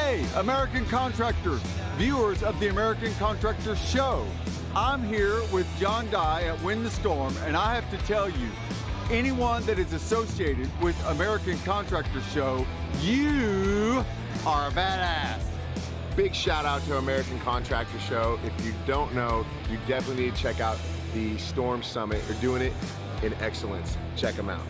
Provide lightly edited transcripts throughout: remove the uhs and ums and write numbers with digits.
Hey, American contractors, viewers of the American Contractor Show. I'm here with John Dye at Win the Storm, and I have to tell you, anyone that is associated with American Contractor Show, you are a badass. Big shout out to American Contractor Show. If you don't know, you definitely need to check out the Storm Summit. They're doing it in excellence. Check them out.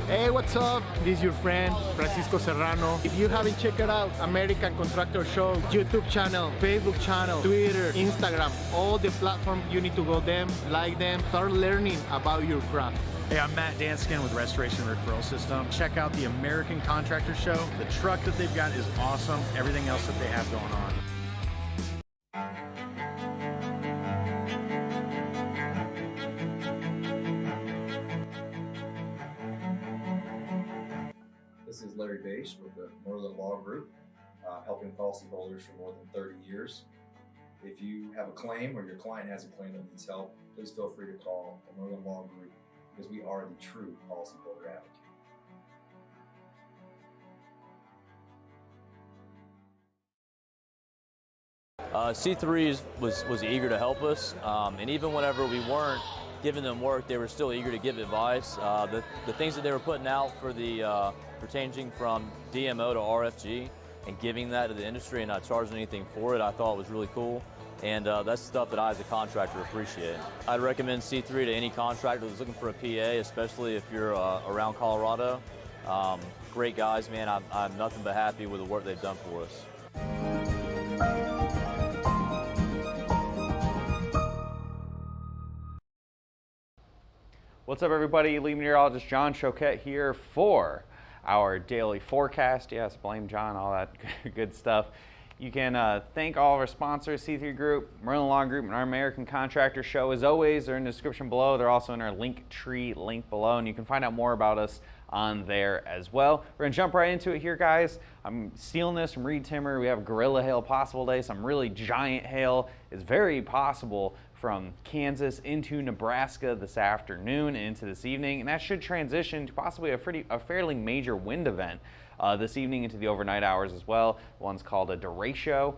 Hey, what's up? This is your friend, Francisco Serrano. If you haven't checked it out, American Contractor Show, YouTube channel, Facebook channel, Twitter, Instagram, all the platforms, you need to go them, like them, start learning about your craft. Hey, I'm Matt Danskin with Restoration Referral System. Check out the American Contractor Show. The truck that they've got is awesome. Everything else that they have going on. This is Larry Bache with the Northern Law Group, helping policyholders for more than 30 years. If you have a claim or your client has a claim that needs help, please feel free to call the Northern Law Group because we are the true policyholder advocate. C3 was eager to help us, and even whenever we weren't giving them work, they were still eager to give advice. The things that they were putting out for the for changing from DMO to RFG and giving that to the industry and not charging anything for it, I thought was really cool. And that's stuff that I as a contractor appreciate. I'd recommend C3 to any contractor that's looking for a PA, especially if you're around Colorado. Great guys, man. I'm nothing but happy with the work they've done for us. What's up, everybody? Lead meteorologist John Choquette here for our daily forecast. Yes, blame John, all that good stuff. You can thank all of our sponsors, C3 Group, Merlin Law Group, and our American Contractor Show. As always, they're in the description below. They're also in our link tree link below, and you can find out more about us on there as well. We're gonna jump right into it here, guys. I'm stealing this from Reed Timmer. We have gorilla hail possible today. Some really giant hail is very possible from Kansas into Nebraska this afternoon and into this evening, and that should transition to possibly a fairly major wind event this evening into the overnight hours as well. One's called a derecho,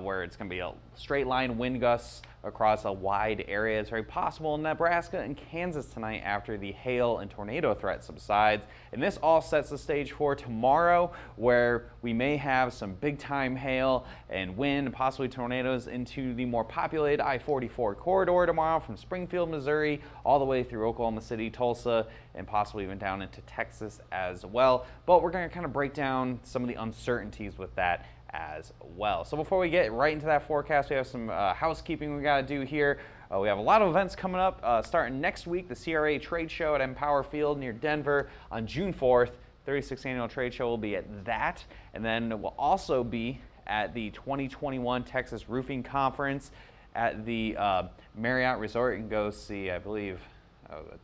where it's going to be a straight line wind gusts across a wide area. It's very possible in Nebraska and Kansas tonight after the hail and tornado threat subsides. And this all sets the stage for tomorrow, where we may have some big time hail and wind, possibly tornadoes into the more populated I-44 corridor tomorrow from Springfield, Missouri, all the way through Oklahoma City, Tulsa, and possibly even down into Texas as well. But we're going to kind of break down some of the uncertainties with that as well. So before we get right into that forecast, we have some housekeeping we got to do here. We have a lot of events coming up starting next week. The CRA Trade Show at Empower Field near Denver on June 4th. 36th Annual Trade Show will be at that. And then we'll also be at the 2021 Texas Roofing Conference at the Marriott Resort. You can go see, I believe,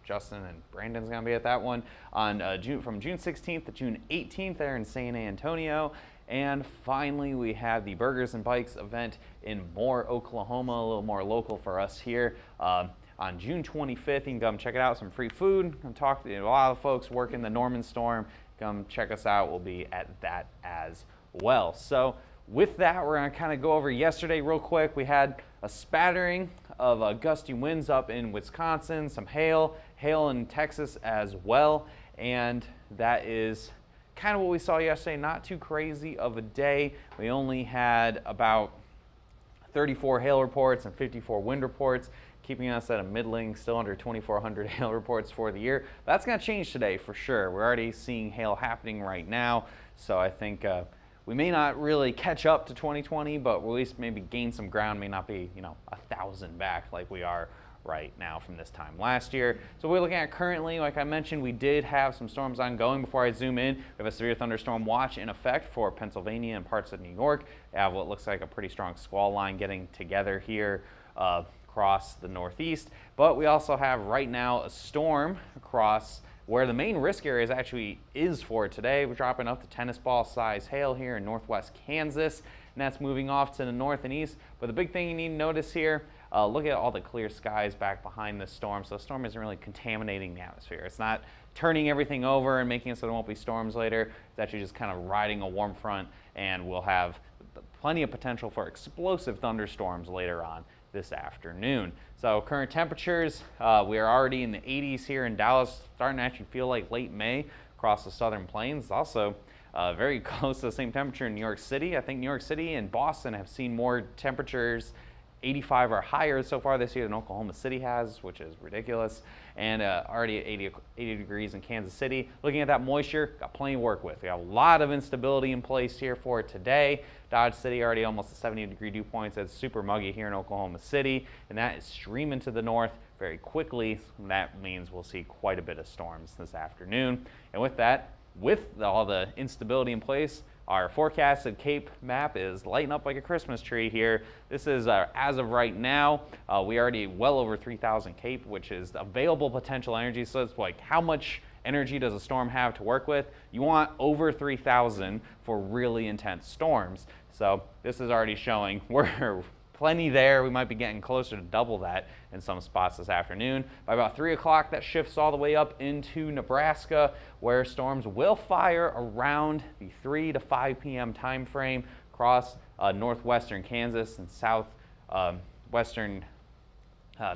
Justin and Brandon's going to be at that one on from June 16th to June 18th there in San Antonio. And finally, we have the Burgers and Bikes event in Moore, Oklahoma, a little more local for us here on June 25th. You can come check it out, some free food. Come talk to a lot of folks working the Norman Storm. Come check us out. We'll be at that as well. So with that, we're going to kind of go over yesterday real quick. We had a spattering of gusty winds up in Wisconsin, some hail in Texas as well, and that is kind of what we saw yesterday. Not too crazy of a day. We only had about 34 hail reports and 54 wind reports, keeping us at a middling, still under 2,400 hail reports for the year. That's going to change today for sure. We're already seeing hail happening right now, so I think we may not really catch up to 2020, but we'll at least maybe gain some ground. May not be, 1,000 back like we are right now from this time last year. So we're looking at currently, like I mentioned, we did have some storms ongoing. Before I zoom in, we have a severe thunderstorm watch in effect for Pennsylvania and parts of New York. We have what looks like a pretty strong squall line getting together here across the Northeast. But we also have right now a storm across where the main risk area actually is for today. We're dropping up to tennis ball size hail here in northwest Kansas, and that's moving off to the north and east. But the big thing you need to notice here, look at all the clear skies back behind this storm. So the storm isn't really contaminating the atmosphere. It's not turning everything over and making it so there won't be storms later. It's actually just kind of riding a warm front, and we'll have plenty of potential for explosive thunderstorms later on this afternoon. So current temperatures, we are already in the 80s here in Dallas, starting to actually feel like late May across the southern plains. Also very close to the same temperature in New York City. I think New York City and Boston have seen more temperatures 85 or higher so far this year than Oklahoma City has, which is ridiculous. And already at 80 degrees in Kansas City. Looking at that moisture, got plenty to work with. We have a lot of instability in place here for today. Dodge City already almost at 70-degree dew points. It's super muggy here in Oklahoma City, and that is streaming to the north very quickly. That means we'll see quite a bit of storms this afternoon. And with that, with all the instability in place, our forecasted Cape map is lighting up like a Christmas tree here. This is as of right now, we already well over 3,000 Cape, which is available potential energy. So it's like, how much energy does a storm have to work with? You want over 3,000 for really intense storms. So this is already showing we're plenty there. We might be getting closer to double that in some spots this afternoon. By about 3 o'clock, that shifts all the way up into Nebraska, where storms will fire around the 3 to 5 p.m. time frame across northwestern Kansas and southwestern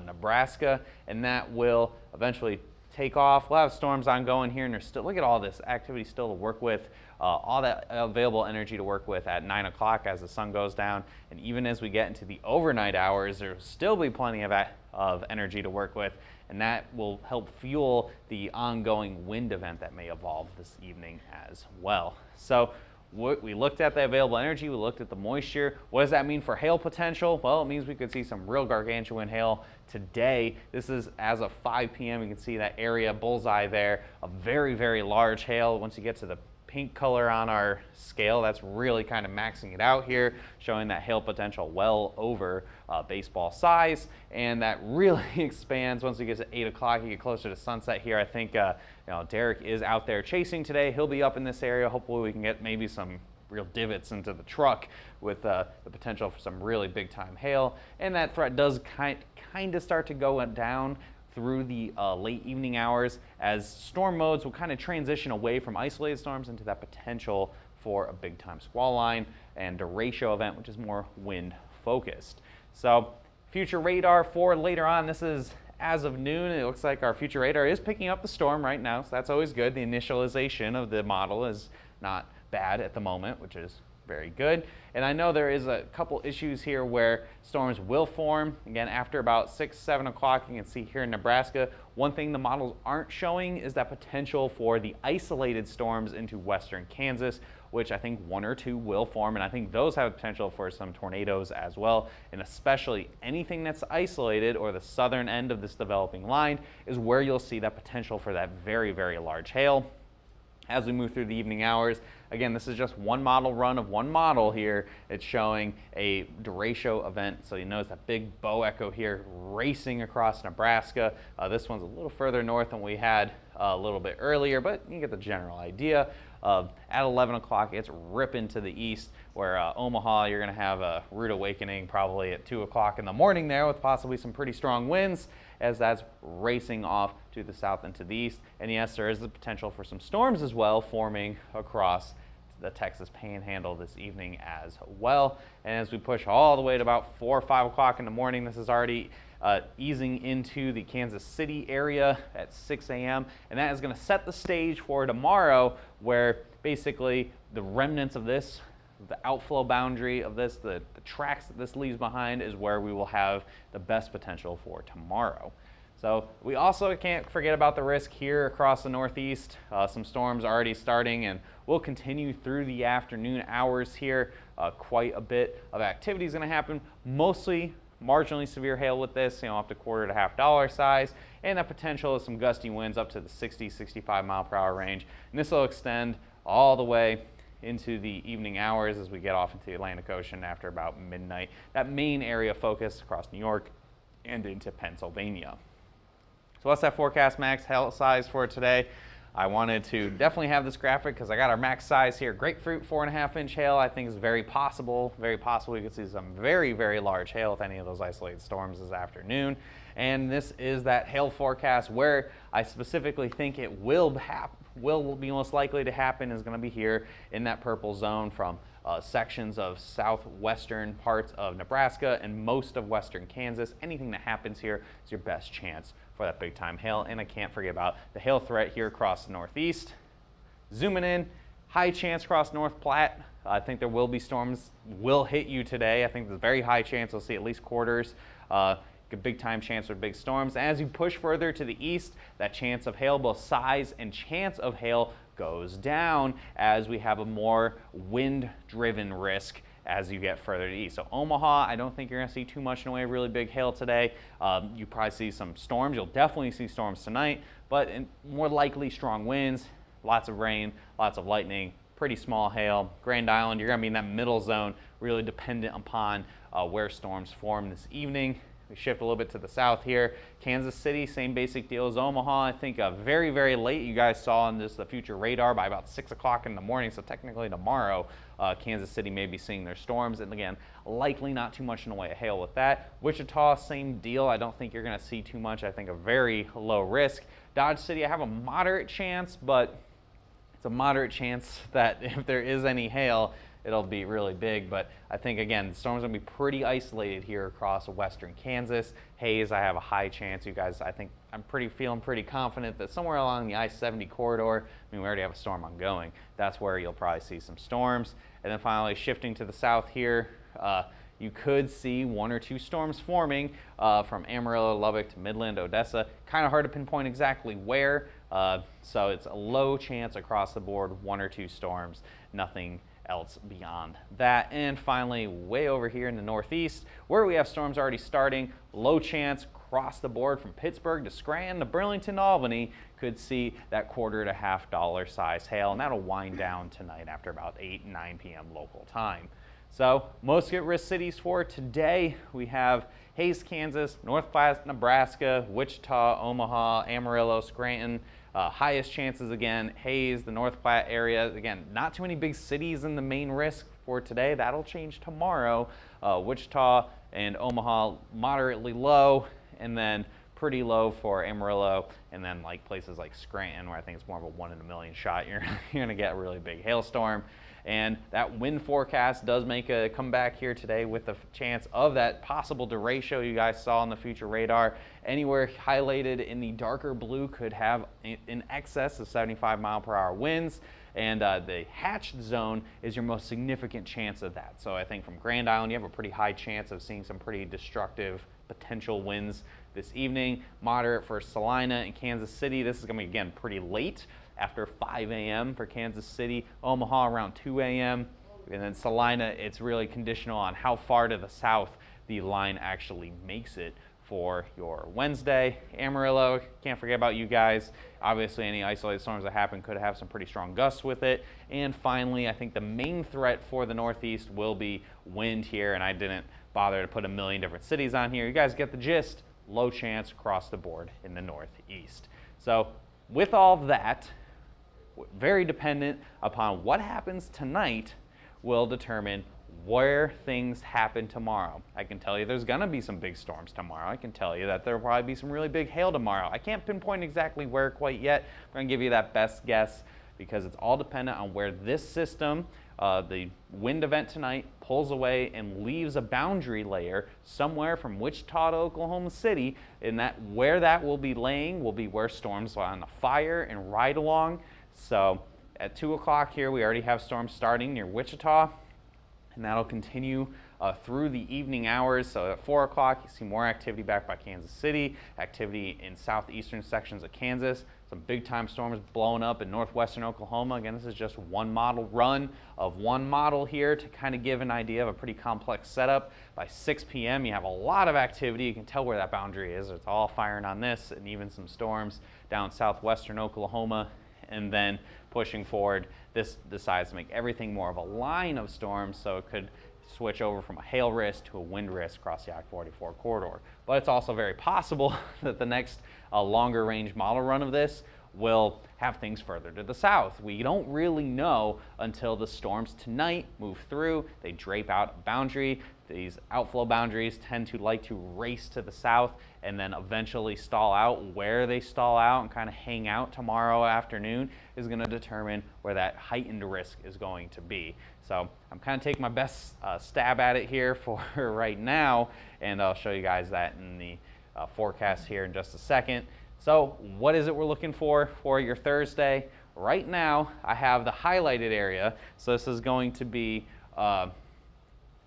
Nebraska, and that will eventually take off. We'll have storms ongoing here, and there's still, look at all this activity still to work with. All that available energy to work with at 9 o'clock as the sun goes down. And even as we get into the overnight hours, there will still be plenty of energy to work with. And that will help fuel the ongoing wind event that may evolve this evening as well. So we looked at the available energy, we looked at the moisture. What does that mean for hail potential? Well, it means we could see some real gargantuan hail today. This is as of 5 p.m. You can see that area bullseye there, a very, very large hail. Once you get to the pink color on our scale, that's really kind of maxing it out here, showing that hail potential well over baseball size, and that really expands once we get to 8 o'clock. You get closer to sunset here. I think Derek is out there chasing today. He'll be up in this area. Hopefully we can get maybe some real divots into the truck with the potential for some really big time hail, and that threat does kind of start to go down through the late evening hours as storm modes will kind of transition away from isolated storms into that potential for a big time squall line and derecho event, which is more wind focused. So future radar for later on, this is as of noon. It looks like our future radar is picking up the storm right now, so that's always good. The initialization of the model is not bad at the moment, which is very good. And I know there is a couple issues here where storms will form. Again, after about 6, 7 o'clock, you can see here in Nebraska, one thing the models aren't showing is that potential for the isolated storms into western Kansas, which I think 1 or 2 will form, and I think those have potential for some tornadoes as well. And especially anything that's isolated or the southern end of this developing line is where you'll see that potential for that very, very large hail. As we move through the evening hours, again, this is just one model run of one model here. It's showing a derecho event. So you notice that big bow echo here racing across Nebraska. This one's a little further north than we had a little bit earlier, but you get the general idea. At 11 o'clock, it's ripping to the east, where Omaha, you're going to have a rude awakening probably at 2 o'clock in the morning there with possibly some pretty strong winds as that's racing off to the south and to the east. And yes, there is the potential for some storms as well forming across the Texas Panhandle this evening as well. And as we push all the way to about 4 or 5 o'clock in the morning, this is already easing into the Kansas City area at 6 a.m. And that is going to set the stage for tomorrow, where basically the remnants of this, the outflow boundary of this, the tracks that this leaves behind is where we will have the best potential for tomorrow. So we also can't forget about the risk here across the Northeast. Some storms already starting and will continue through the afternoon hours here. Quite a bit of activity is going to happen, mostly marginally severe hail with this, up to $1 to $1/2 size, and that potential is some gusty winds up to the 60, 65 mile per hour range. And this will extend all the way into the evening hours as we get off into the Atlantic Ocean after about midnight. That main area focus across New York and into Pennsylvania. So what's that forecast max hail size for today? I wanted to definitely have this graphic because I got our max size here. Grapefruit, 4.5-inch hail, I think is very possible. Very possible we could see some very, very large hail with any of those isolated storms this afternoon. And this is that hail forecast where I specifically think it will be most likely to happen is going to be here in that purple zone from sections of southwestern parts of Nebraska and most of western Kansas. Anything that happens here is your best chance for that big time hail. And I can't forget about the hail threat here across the northeast. Zooming in, high chance across North Platte. I think there will be storms will hit you today. I think there's a very high chance we'll see at least quarters. A big time chance for big storms. As you push further to the east, that chance of hail, both size and chance of hail, goes down as we have a more wind-driven risk as you get further to the east. So Omaha, I don't think you're going to see too much in the way of really big hail today. You probably see some storms. You'll definitely see storms tonight, but more likely strong winds, lots of rain, lots of lightning, pretty small hail. Grand Island, you're going to be in that middle zone, really dependent upon where storms form this evening. We shift a little bit to the south here. Kansas City, same basic deal as Omaha. I think very, very late. You guys saw on the future radar by about 6 o'clock in the morning. So technically tomorrow, Kansas City may be seeing their storms. And again, likely not too much in the way of hail with that. Wichita, same deal. I don't think you're going to see too much. I think a very low risk. Dodge City, I have a moderate chance, but it's a moderate chance that if there is any hail, it'll be really big. But I think, again, the storm's going to be pretty isolated here across western Kansas. Haze, I have a high chance. You guys, I think I'm feeling pretty confident that somewhere along the I-70 corridor, I mean, we already have a storm ongoing. That's where you'll probably see some storms. And then finally, shifting to the south here, you could see 1 or 2 storms forming from Amarillo, Lubbock to Midland, Odessa. Kind of hard to pinpoint exactly where. So it's a low chance across the board, 1 or 2 storms, nothing else beyond that. And finally, way over here in the northeast, where we have storms already starting, low chance across the board from Pittsburgh to Scranton to Burlington to Albany, could see that $1.25 to $1 size hail, and that'll wind down tonight after about 8, 9 p.m. local time. So most at-risk cities for today, we have Hays, Kansas, North Platte, Nebraska, Wichita, Omaha, Amarillo, Scranton. Highest chances again, Hays, the North Platte area. Again, not too many big cities in the main risk for today. That'll change tomorrow. Wichita and Omaha, moderately low, and then pretty low for Amarillo, and then like places like Scranton, where I think it's more of a 1 in a million shot. You're going to get a really big hailstorm. And that wind forecast does make a comeback here today with the chance of that possible derecho you guys saw on the future radar. Anywhere highlighted in the darker blue could have in excess of 75-mile-per-hour winds. And the hatched zone is your most significant chance of that. So I think from Grand Island, you have a pretty high chance of seeing some pretty destructive potential winds this evening. Moderate for Salina and Kansas City. This is going to be, again, pretty late, after 5 a.m. for Kansas City. Omaha around 2 a.m. And then Salina, it's really conditional on how far to the south the line actually makes it for your Wednesday. Amarillo, can't forget about you guys. Obviously, any isolated storms that happen could have some pretty strong gusts with it. And finally, I think the main threat for the Northeast will be wind here, and I didn't bother to put a million different cities on here. You guys get the gist. Low chance across the board in the Northeast. So with all of that, very dependent upon what happens tonight will determine where things happen tomorrow. I can tell you there's going to be some big storms tomorrow. I can tell you that there will probably be some really big hail tomorrow. I can't pinpoint exactly where quite yet. I'm going to give you that best guess because it's all dependent on where this system, the wind event tonight, pulls away and leaves a boundary layer somewhere from Wichita to Oklahoma City, and that where that will be laying will be where storms are on the fire and ride along. So at 2 o'clock here, we already have storms starting near Wichita, and that'll continue through the evening hours. So at 4 o'clock, you see more activity back by Kansas City, activity in southeastern sections of Kansas, some big-time storms blowing up in northwestern Oklahoma. Again, this is just one model run of one model here to kind of give an idea of a pretty complex setup. By 6 p.m., you have a lot of activity. You can tell where that boundary is. It's all firing on this, and even some storms down southwestern Oklahoma. And then pushing forward, this decides to make everything more of a line of storms, so it could switch over from a hail risk to a wind risk across the I-44 corridor. But it's also very possible that the next longer range model run of this will have things further to the south. We don't really know until the storms tonight move through. They drape out a boundary. These outflow boundaries tend to like to race to the south and then eventually stall out. Where they stall out and kind of hang out tomorrow afternoon is going to determine where that heightened risk is going to be. So I'm kind of taking my best stab at it here for right now, and I'll show you guys that in the forecast here in just a second. So what is it we're looking for your Thursday? Right now, I have the highlighted area. So this is going to be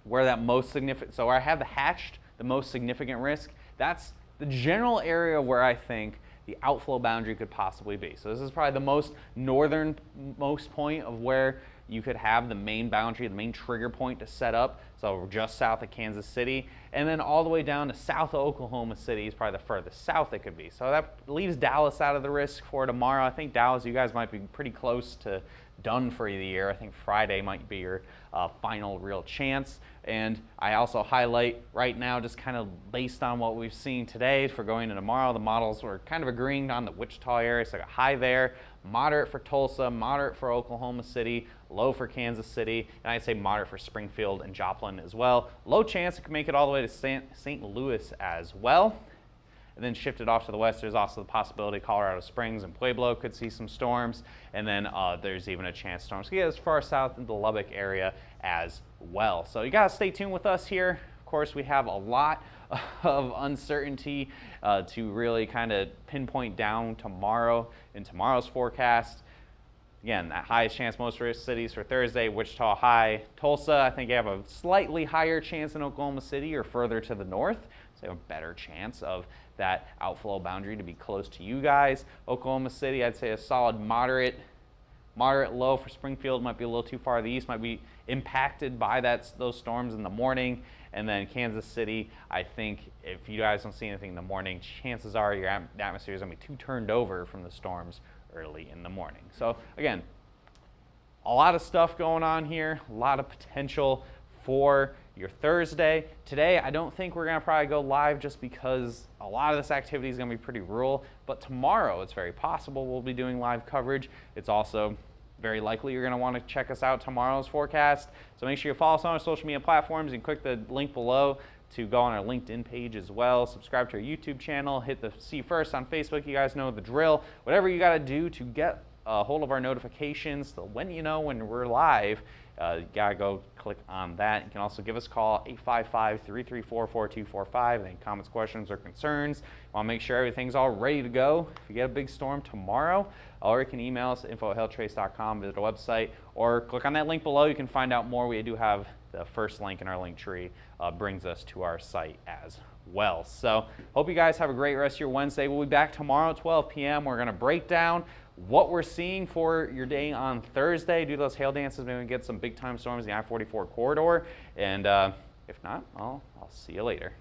where that most significant, so where I have the hatched, the most significant risk, that's the general area where I think the outflow boundary could possibly be. So this is probably the most northernmost point of where you could have the main boundary, the main trigger point to set up. So just south of Kansas City, and then all the way down to south of Oklahoma City is probably the furthest south it could be. So that leaves Dallas out of the risk for tomorrow. I think Dallas, you guys might be pretty close to done for the year. I think Friday might be your final real chance. And I also highlight right now, just kind of based on what we've seen today for going to tomorrow, the models were kind of agreeing on the Wichita area. So I got high there, moderate for Tulsa, moderate for Oklahoma City, low for Kansas City, and I'd say moderate for Springfield and Joplin as well. Low chance it could make it all the way to St. Louis as well. And then shifted off to the west, there's also the possibility Colorado Springs and Pueblo could see some storms. And then there's even a chance storms could get as far south into the Lubbock area as well. So you gotta stay tuned with us here. Of course, we have a lot of uncertainty to really kind of pinpoint down tomorrow in tomorrow's forecast. Again, that highest chance, most risk cities for Thursday, Wichita high. Tulsa, I think you have a slightly higher chance in Oklahoma City or further to the north. So you have a better chance of that outflow boundary to be close to you guys. Oklahoma City, I'd say a solid moderate low for Springfield. Might be a little too far to the east, might be impacted by those storms in the morning. And then Kansas City, I think if you guys don't see anything in the morning, chances are your atmosphere is going to be too turned over from the storms early in the morning. So again, a lot of stuff going on here, a lot of potential for your Thursday. Today, I don't think we're gonna probably go live just because a lot of this activity is gonna be pretty rural, but tomorrow it's very possible we'll be doing live coverage. It's also very likely you're gonna wanna check us out tomorrow's forecast. So make sure you follow us on our social media platforms and click the link below to go on our LinkedIn page as well. Subscribe to our YouTube channel, hit the See First on Facebook. You guys know the drill. Whatever you gotta do to get a hold of our notifications, so when you know when we're live, you gotta go click on that. You can also give us a call, 855-334-4245. Any comments, questions, or concerns. You wanna make sure everything's all ready to go if you get a big storm tomorrow, or you can email us at info@hailtrace.com, visit our website, or click on that link below. You can find out more. We do have the first link in our link tree, brings us to our site as well. So hope you guys have a great rest of your Wednesday. We'll be back tomorrow at 12 p.m. We're gonna break down what we're seeing for your day on Thursday. Do those hail dances, maybe get some big time storms in the I-44 corridor. And if not, I'll see you later.